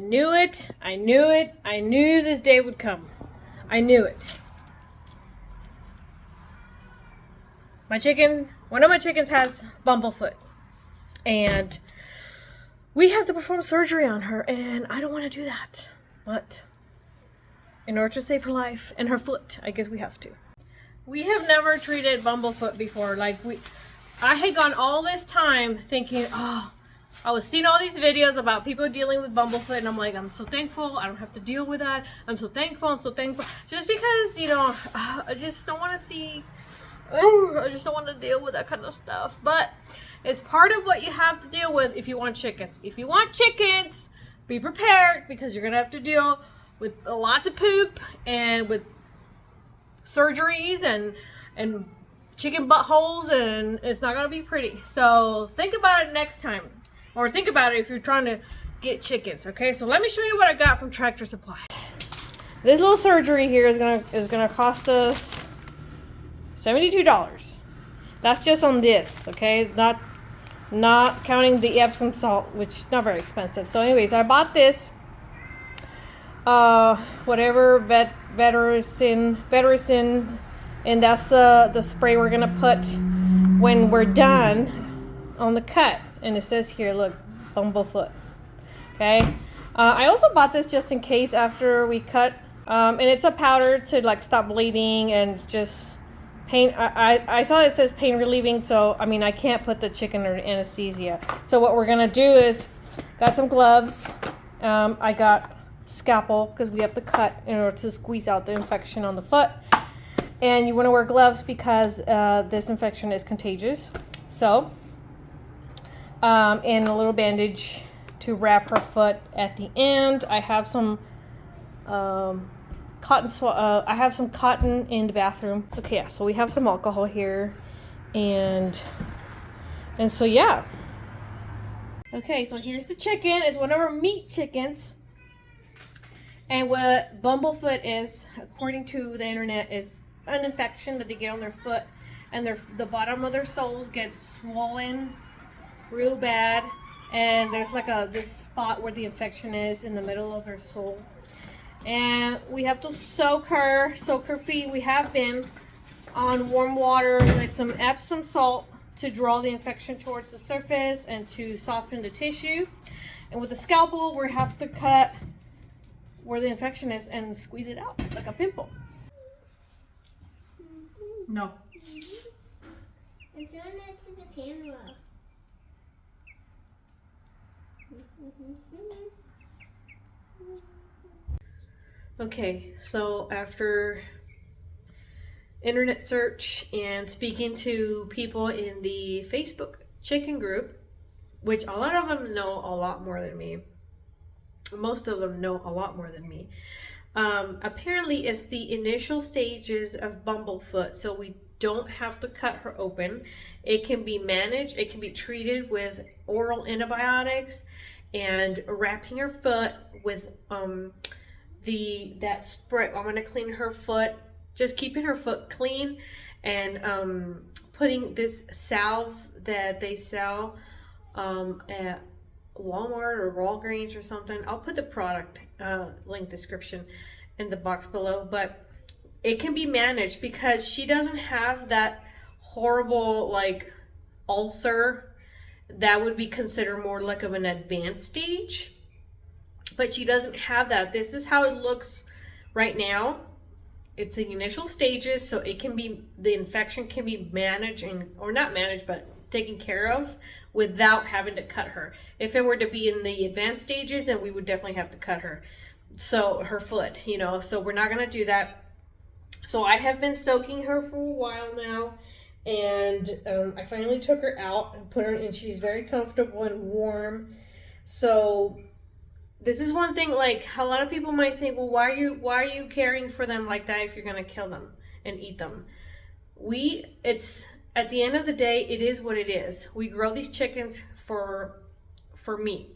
knew it. I knew it. I knew this day would come. I knew it. One of my chickens has Bumblefoot. And we have to perform surgery on her, and I don't want to do that. But in order to save her life and her foot, I guess we have to. We have never treated Bumblefoot before. I had gone all this time thinking, oh, I was seeing all these videos about people dealing with Bumblefoot, and I'm like, I'm so thankful I don't have to deal with that. I'm so thankful. Just because, I just don't want to see, I just don't want to deal with that kind of stuff. But it's part of what you have to deal with if you want chickens. If you want chickens, be prepared, because you're going to have to deal with a lot of poop and with surgeries and chicken buttholes, and it's not going to be pretty. So think about it next time. Or think about it if you're trying to get chickens, okay? So let me show you what I got from Tractor Supply. This little surgery here is gonna cost us $72. That's just on this, okay? Not counting the Epsom salt, which is not very expensive. So anyways, I bought this whatever Vetericin, and that's the spray we're gonna put when we're done on the cut. And it says here, look, Bumblefoot. Okay. I also bought this just in case after we cut. And it's a powder to stop bleeding and just pain. I saw it says pain relieving, so I can't put the chicken under anesthesia. So what we're gonna do is, got some gloves. I got scalpel because we have to cut in order to squeeze out the infection on the foot. And you want to wear gloves because this infection is contagious. So. And a little bandage to wrap her foot at the end. I have some cotton. I have some cotton in the bathroom. Okay, yeah. So we have some alcohol here, and so yeah. Okay, so here's the chicken. It's one of our meat chickens, and what Bumblefoot is, according to the internet, is an infection that they get on their foot, and the bottom of their soles gets swollen real bad, and there's this spot where the infection is in the middle of her sole, and we have to soak her feet. We have been on warm water with some Epsom salt to draw the infection towards the surface and to soften the tissue, and with the scalpel we have to cut where the infection is and squeeze it out like a pimple. No. I'm doing it to the camera. Okay, so after internet search and speaking to people in the Facebook chicken group, which a lot of them know a lot more than me. Most of them know a lot more than me. Apparently it's the initial stages of Bumblefoot, so we don't have to cut her open. It can be managed, it can be treated with oral antibiotics and wrapping her foot with that spray. I'm gonna clean her foot, just keeping her foot clean, and putting this salve that they sell at Walmart or Walgreens or something. I'll put the product link description in the box below, but it can be managed because she doesn't have that horrible ulcer that would be considered more like of an advanced stage, but she doesn't have that. This is how it looks right now. It's the initial stages, so the infection can be managed or not managed, but taken care of without having to cut her. If it were to be in the advanced stages, then we would definitely have to cut her. So her foot, so we're not gonna do that. So I have been soaking her for a while now, and I finally took her out and put her in. She's very comfortable and warm. So this is one thing, a lot of people might think, well, why are you caring for them like that if you're gonna kill them and eat them? It's at the end of the day, it is what it is. We grow these chickens for meat,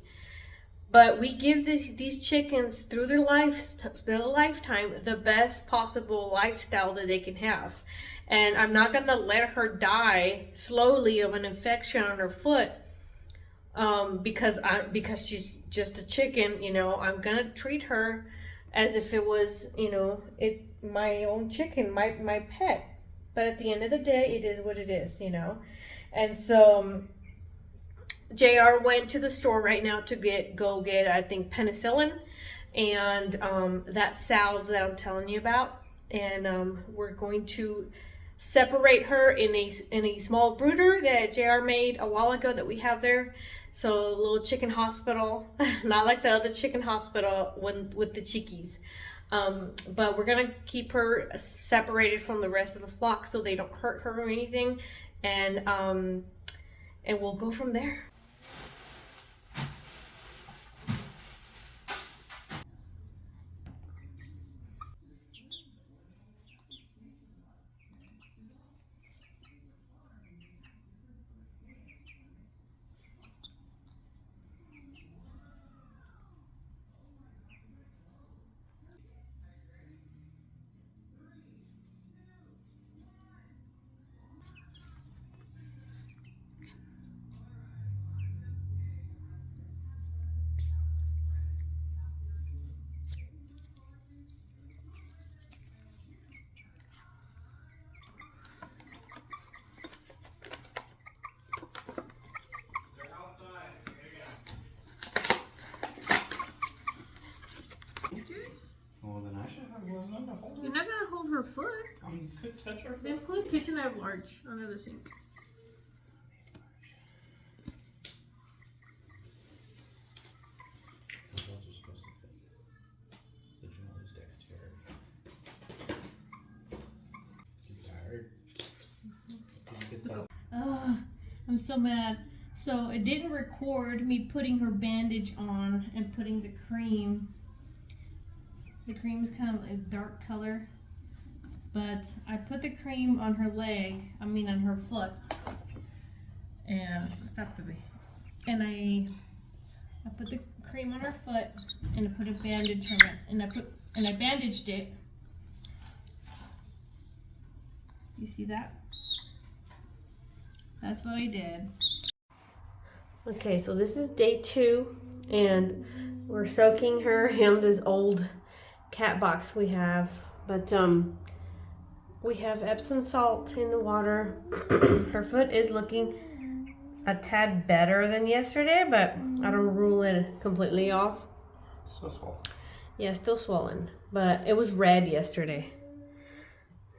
but we give these chickens through their lifetime the best possible lifestyle that they can have. And I'm not gonna let her die slowly of an infection on her foot because she's just a chicken, you know, I'm gonna treat her as if it was, you know, my own chicken, my pet. But at the end of the day, it is what it is, you know. And so JR went to the store right now to go get I think penicillin and that salve that I'm telling you about. And we're going to separate her in a small brooder that JR made a while ago that we have there. So a little chicken hospital, not like the other chicken hospital with the chickies. But we're gonna keep her separated from the rest of the flock so they don't hurt her or anything, and we'll go from there. Well, then I should have gloves on to hold her. You're not gonna hold her foot. Could touch her foot. Then put kitchen at large under the sink. The gloves are supposed to fit, so you don't lose dexterity. You tired? Did you get that? Oh, I'm so mad. So it didn't record me putting her bandage on and putting the cream. The cream is kind of a dark color, but I put the cream on her leg, on her foot, and stop baby. And I put the cream on her foot and I put a bandage on it, and I bandaged it. You see that? That's what I did. Okay, so this is day 2, and we're soaking her in this old cat box we have, but we have Epsom salt in the water. Her foot is looking a tad better than yesterday, but I don't rule it completely off. So swollen. Yeah, still swollen, but it was red yesterday.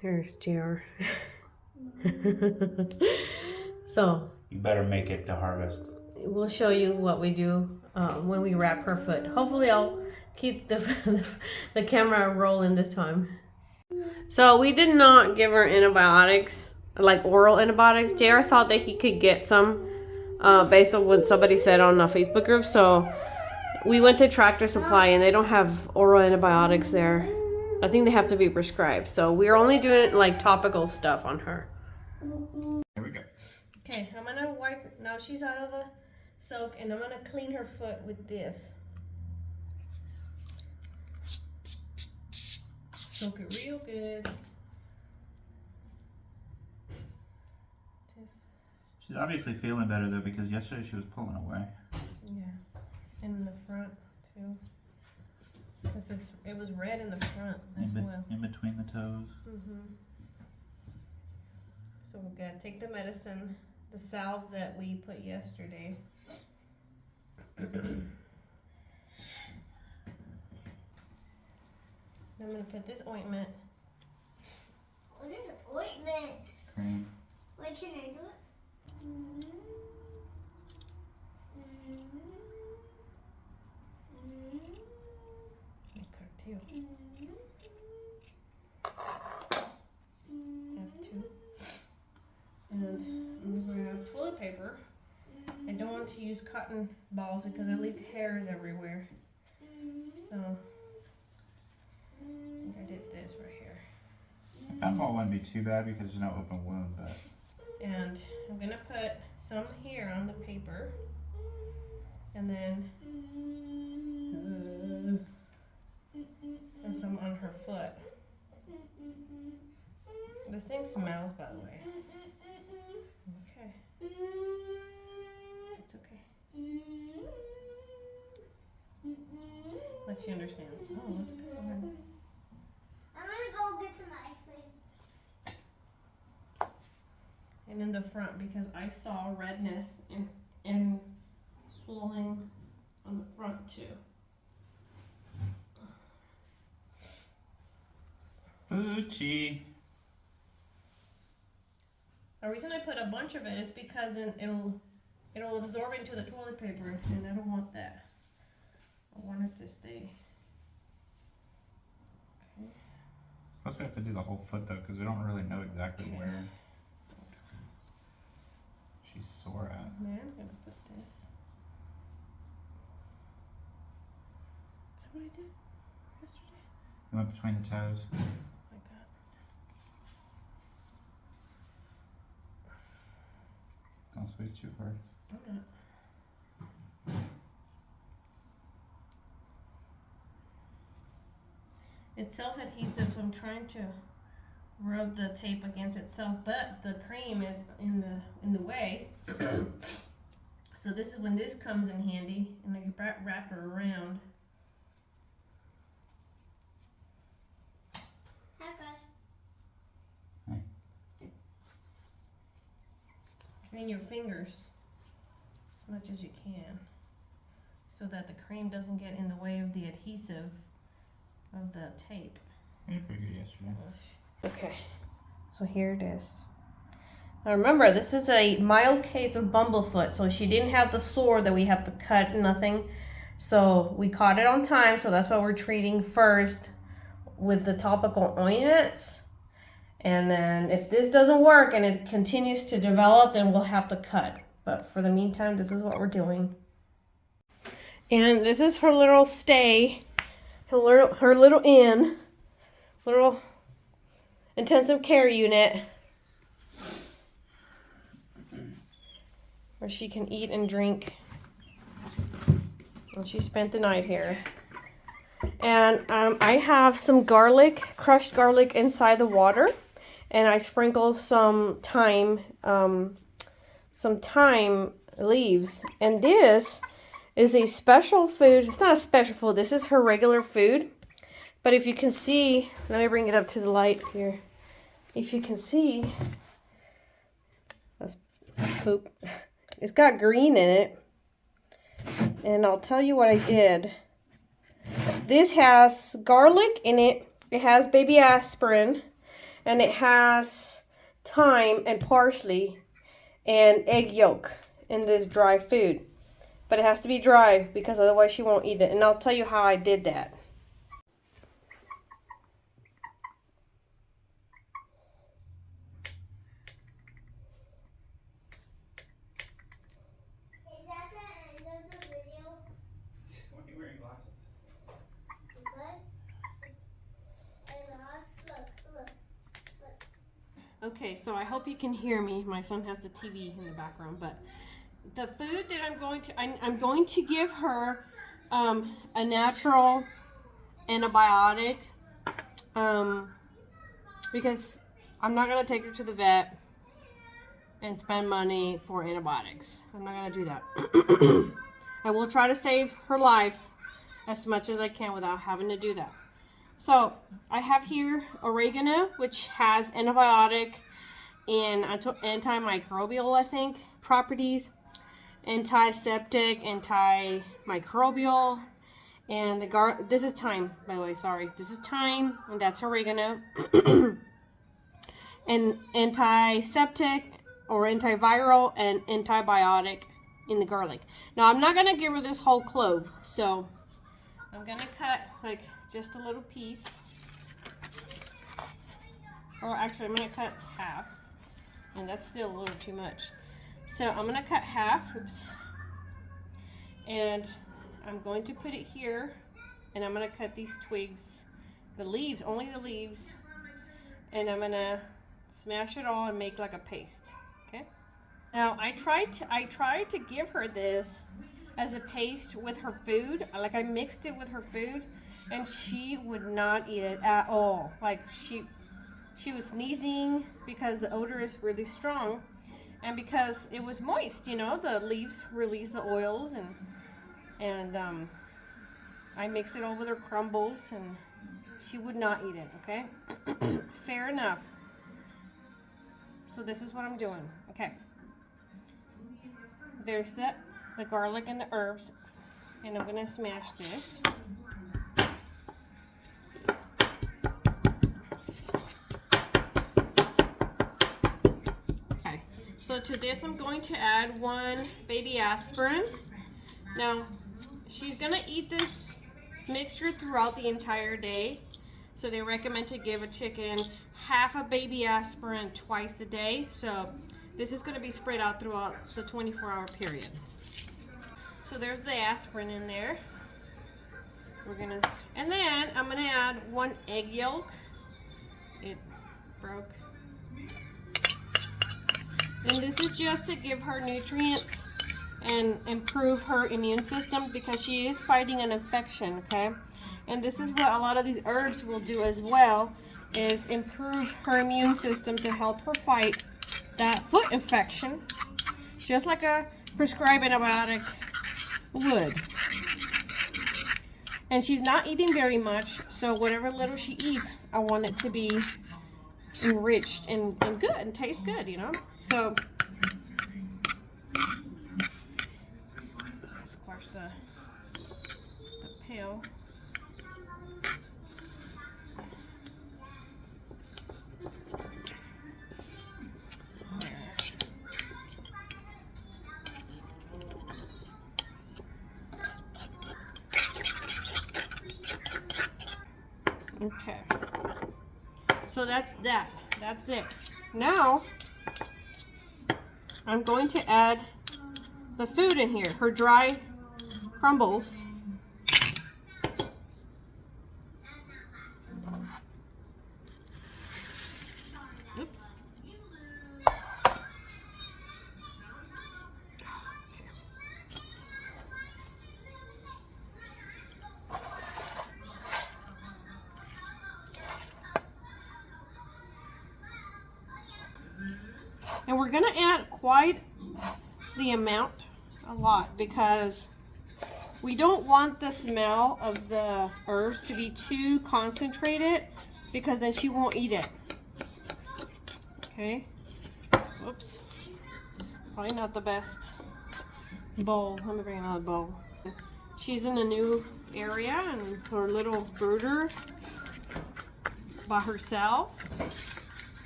Here's JR. So You better make it to harvest. we'll show you what we do when we wrap her foot. Hopefully I'll keep the camera rolling this time. So we did not give her antibiotics, like oral antibiotics. JR thought that he could get some based on what somebody said on a Facebook group. So we went to Tractor Supply and they don't have oral antibiotics there. I think they have to be prescribed. So we're only doing like topical stuff on her. Here we go. Okay, I'm gonna wipe, now she's out of the soak, and I'm gonna clean her foot with this. Soak it real good. Just, She's obviously feeling better though because yesterday she was pulling away. yeah, and in the front too. Because it was red in the front as well. In between the toes. So we're gonna take the medicine, the salve that we put yesterday. I'm gonna put this ointment. What is ointment? Cream. Wait, can I do it? Make her too. Have 2. And I'm gonna grab toilet paper. I don't want to use cotton balls because I leave hairs everywhere. So I think I did this right here. A cotton ball wouldn't be too bad because there's no open wound, but And I'm gonna put some here on the paper, and then and some on her foot. This thing smells, by the way. Okay, it's okay. But she understands. Oh, that's good. I'm gonna go get some ice cream. And in the front, because I saw redness and swelling on the front too. Poochie. The reason I put a bunch of it is because it'll absorb into the toilet paper, and I don't want that. I want it to stay. Okay. Plus we have to do the whole foot though, because we don't really know exactly where she's sore at. Yeah, I'm gonna put this. Is that what I did yesterday? You went between the toes. Like that. Don't squeeze too hard. I'm not. It's self-adhesive, so I'm trying to rub the tape against itself, but the cream is in the way. So this is when this comes in handy, and you wrap her around. Hi, guys. Clean your fingers as much as you can, so that the cream doesn't get in the way of the adhesive of the tape. You did pretty good yesterday. Okay, so here it is. Now remember, this is a mild case of Bumblefoot, so she didn't have the sore that we have to cut, nothing. So we caught it on time, so that's why we're treating first with the topical ointments. And then if this doesn't work and it continues to develop, then we'll have to cut. But for the meantime, this is what we're doing. And this is her little stay, her little inn, little intensive care unit where she can eat and drink. And she spent the night here. And I have some garlic, crushed garlic inside the water, and I sprinkle some thyme leaves. And this is a special food. It's not a special food. This is her regular food. But if you can see, let me bring it up to the light here. If you can see, that's poop. It's got green in it. And I'll tell you what I did. This has garlic in it. It has baby aspirin. And it has thyme and parsley and egg yolk in this dry food. But it has to be dry because otherwise she won't eat it. And I'll tell you how I did that. Is that the end of the video? Why are you wearing glasses? Because I lost. Look. Okay, so I hope you can hear me. My son has the TV in the background, but the food that I'm going to give her a natural antibiotic because I'm not going to take her to the vet and spend money for antibiotics. I'm not going to do that. I will try to save her life as much as I can without having to do that. So I have here oregano, which has antibiotic and antimicrobial, I think, properties, antiseptic, antimicrobial, and this is thyme, by the way, sorry. This is thyme, and that's oregano. And antiseptic or antiviral and antibiotic in the garlic. Now I'm not gonna give her this whole clove, so I'm gonna cut like just a little piece. Or actually I'm gonna cut half. And that's still a little too much. So I'm gonna cut half, oops. And I'm going to put it here. And I'm gonna cut these twigs, the leaves, only the leaves. And I'm gonna smash it all and make like a paste, okay? Now I tried to give her this as a paste with her food. Like I mixed it with her food and she would not eat it at all. Like she was sneezing because the odor is really strong and because it was moist, you know, the leaves release the oils and I mixed it all with her crumbles and she would not eat it, okay? Fair enough. So this is what I'm doing, okay? There's the garlic and the herbs, and I'm gonna smash this. Okay, so to this I'm going to add 1 baby aspirin. Now, she's gonna eat this mixture throughout the entire day. So they recommend to give a chicken half a baby aspirin twice a day. So this is gonna be spread out throughout the 24-hour period. So there's the aspirin in there. And then I'm gonna add 1 egg yolk. It broke. And this is just to give her nutrients and improve her immune system because she is fighting an infection, okay? And this is what a lot of these herbs will do as well, is improve her immune system to help her fight that foot infection, just like a prescribed antibiotic would. And she's not eating very much, so whatever little she eats, I want it to be enriched and good and taste good, you know? So squash the pail. Okay, so that's it. Now I'm going to add the food in here, her dry crumbles. Oops. And we're gonna add quite the amount, a lot, because we don't want the smell of the herbs to be too concentrated because then she won't eat it. Okay, whoops, probably not the best bowl. Let me bring another bowl. She's in a new area and her little brooder by herself.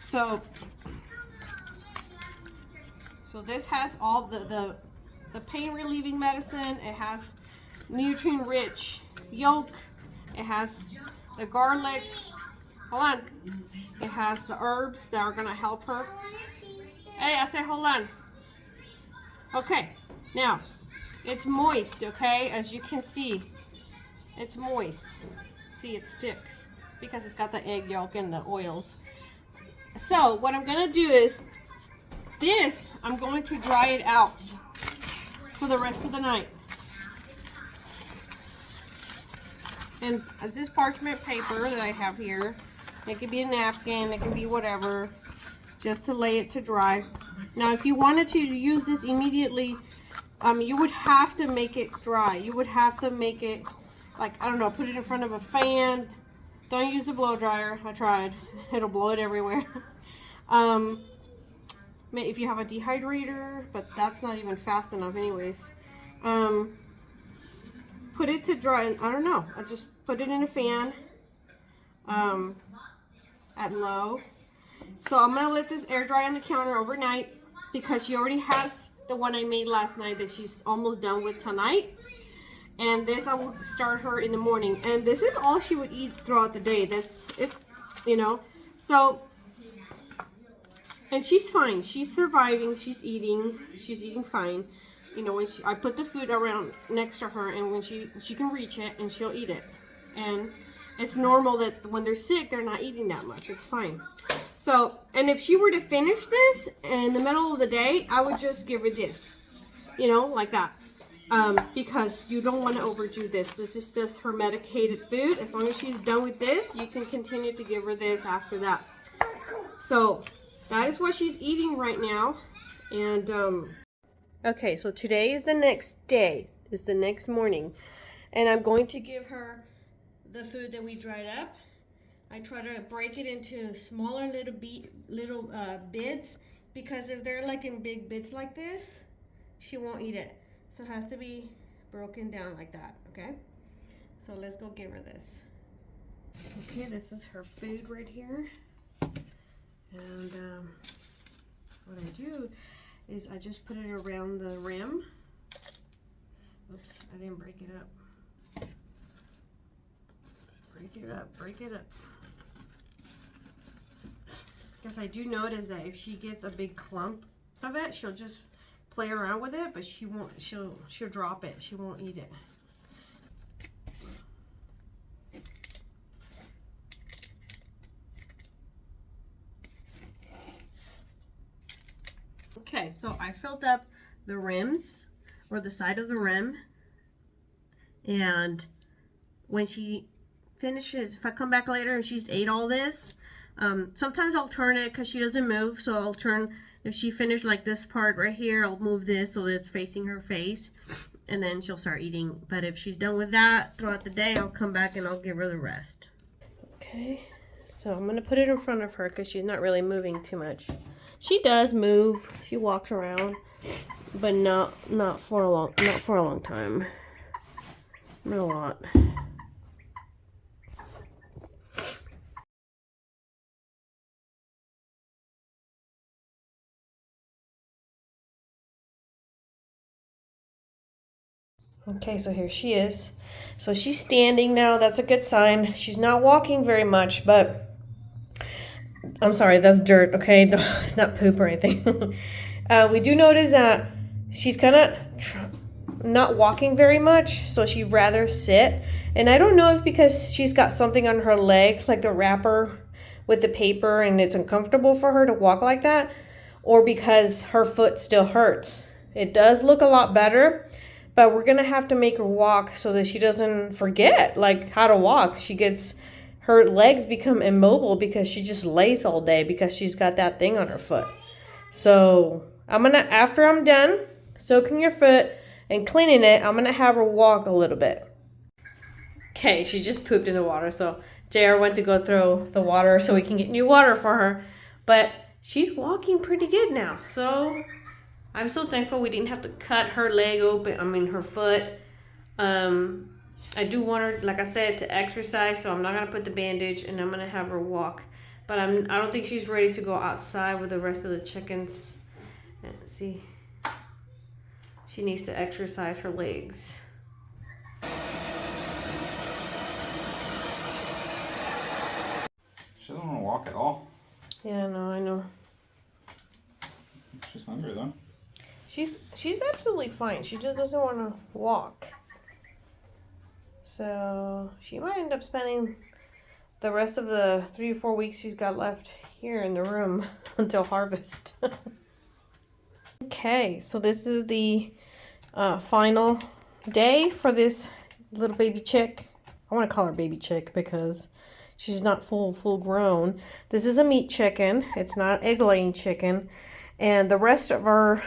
So this has all the pain relieving medicine. It has nutrient rich yolk. It has the garlic. Hold on. It has the herbs that are gonna help her. Hey, I said hold on. Okay, now it's moist, okay? As you can see, it's moist. See, it sticks because it's got the egg yolk and the oils. So what I'm gonna do is this, I'm going to dry it out for the rest of the night. And it's this parchment paper that I have here. It could be a napkin, it can be whatever, just to lay it to dry. Now, if you wanted to use this immediately, you would have to make it dry. You would have to make it, like, I don't know, put it in front of a fan. Don't use the blow dryer. I tried. It'll blow it everywhere. If you have a dehydrator, but that's not even fast enough anyways. Put it to dry, I don't know, I just put it in a fan at low. So I'm gonna let this air dry on the counter overnight because she already has the one I made last night that she's almost done with tonight. And this I will start her in the morning. And this is all she would eat throughout the day. It's you know, so. And she's fine. She's surviving. She's eating fine. You know, when I put the food around next to her, and when she can reach it, and she'll eat it. And it's normal that when they're sick, they're not eating that much. It's fine. So, and if she were to finish this in the middle of the day, I would just give her this. You know, like that. Because you don't want to overdo this. This is just her medicated food. As long as she's done with this, you can continue to give her this after that. So that is what she's eating right now. And okay, so today is the next day. It's the next morning. And I'm going to give her the food that we dried up. I try to break it into smaller little bits, because if they're like in big bits like this, she won't eat it. So it has to be broken down like that, okay? So let's go give her this. Okay, this is her food right here. And what I do is I just put it around the rim. Oops, I didn't break it up. Let's break it up, break it up. Because I do notice that if she gets a big clump of it, she'll just play around with it, but she won't, she'll drop it. She won't eat it. Okay, so I filled up the rims, or the side of the rim, and when she finishes, if I come back later and she's ate all this, sometimes I'll turn it because she doesn't move, so I'll turn, if she finished like this part right here, I'll move this so that it's facing her face, and then she'll start eating. But if she's done with that throughout the day, I'll come back and I'll give her the rest. Okay, so I'm gonna put it in front of her because she's not really moving too much. She does move, she walks around, but not for a long time. Not a lot. Okay, so here she is. So she's standing now. That's a good sign. She's not walking very much, but I'm sorry, that's dirt, okay? It's not poop or anything. We do notice that she's kind of not walking very much, so she'd rather sit. And I don't know if because she's got something on her leg, like the wrapper with the paper, and it's uncomfortable for her to walk like that, or because her foot still hurts. It does look a lot better, but we're gonna have to make her walk so that she doesn't forget like how to walk. Her legs become immobile because she just lays all day because she's got that thing on her foot. So after I'm done soaking your foot and cleaning it, I'm gonna have her walk a little bit. Okay, she just pooped in the water, so JR went to go throw the water so we can get new water for her. But she's walking pretty good now, so I'm so thankful we didn't have to cut her leg open, her foot. I do want her, like I said, to exercise, so I'm not gonna put the bandage, and I'm gonna have her walk. But I don't think she's ready to go outside with the rest of the chickens. Let's see, she needs to exercise her legs. She doesn't want to walk at all. Yeah, no, I know. She's hungry though. She's absolutely fine. She just doesn't want to walk. So she might end up spending the rest of the 3 or 4 weeks she's got left here in the room until harvest. Okay, so this is the final day for this little baby chick. I want to call her baby chick because she's not full grown. This is a meat chicken. It's not egg laying chicken. And the rest of our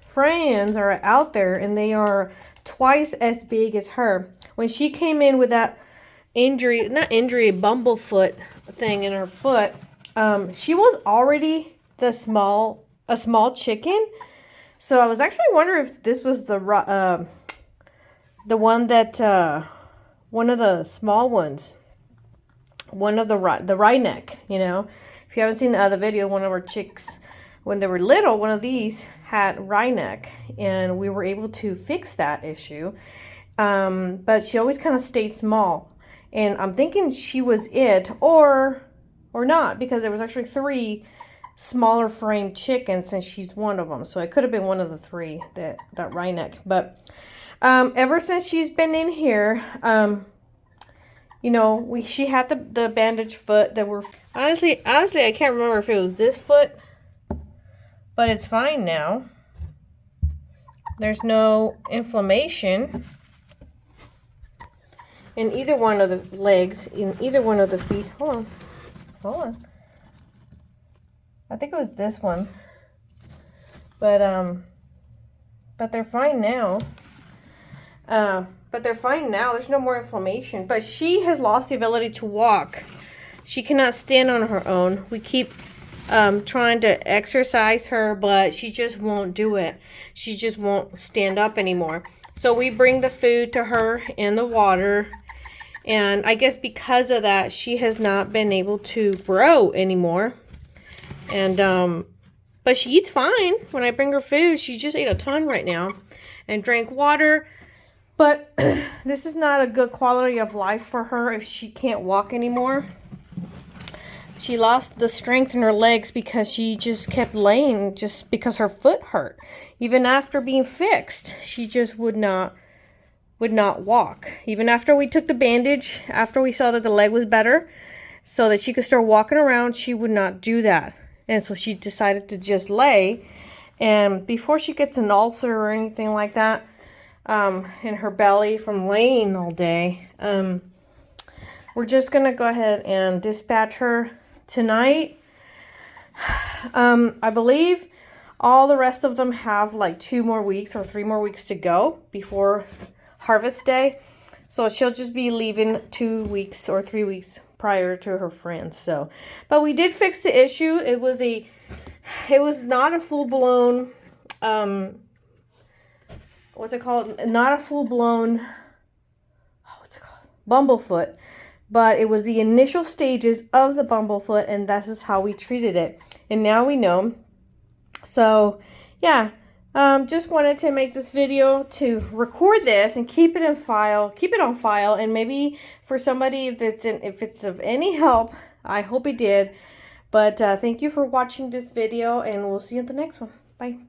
friends are out there, and they are twice as big as her. When she came in with that bumblefoot thing in her foot, she was already a small chicken. So I was actually wondering if this was the one that one of the small ones, one of the rye neck. You know, if you haven't seen the other video, one of our chicks, when they were little, one of these had rye neck, and we were able to fix that issue. But she always kind of stayed small, and I'm thinking she was it or not, because there was actually 3 smaller frame chickens, and she's one of them. So it could have been one of the 3 that rye neck. But ever since she's been in here, you know, she had the bandage foot that were honestly I can't remember if it was this foot, but it's fine now. There's no inflammation in either one of the legs, in either one of the feet. Hold on. I think it was this one. But they're fine now. But they're fine now. There's no more inflammation. But she has lost the ability to walk. She cannot stand on her own. We keep trying to exercise her, but she just won't do it. She just won't stand up anymore. So we bring the food to her and the water. And I guess because of that, she has not been able to grow anymore. And, but she eats fine. When I bring her food, she just ate a ton right now and drank water. But this is not a good quality of life for her if she can't walk anymore. She lost the strength in her legs because she just kept laying just because her foot hurt. Even after being fixed, she just would not walk. Even after we took the bandage, after we saw that the leg was better, so that she could start walking around, she would not do that. And so she decided to just lay. And before she gets an ulcer or anything like that in her belly from laying all day, we're just going to go ahead and dispatch her tonight. I believe all the rest of them have like 2 more weeks or 3 more weeks to go before harvest day. So she'll just be leaving 2 weeks or 3 weeks prior to her friends. So, but we did fix the issue. It was not a full-blown, what's it called? Not a full-blown, Bumblefoot. But it was the initial stages of the Bumblefoot, and this is how we treated it. And now we know. So, yeah. Just wanted to make this video to record this and keep it on file, and maybe for somebody if it's of any help. I hope it did. But thank you for watching this video, and we'll see you in the next one. Bye.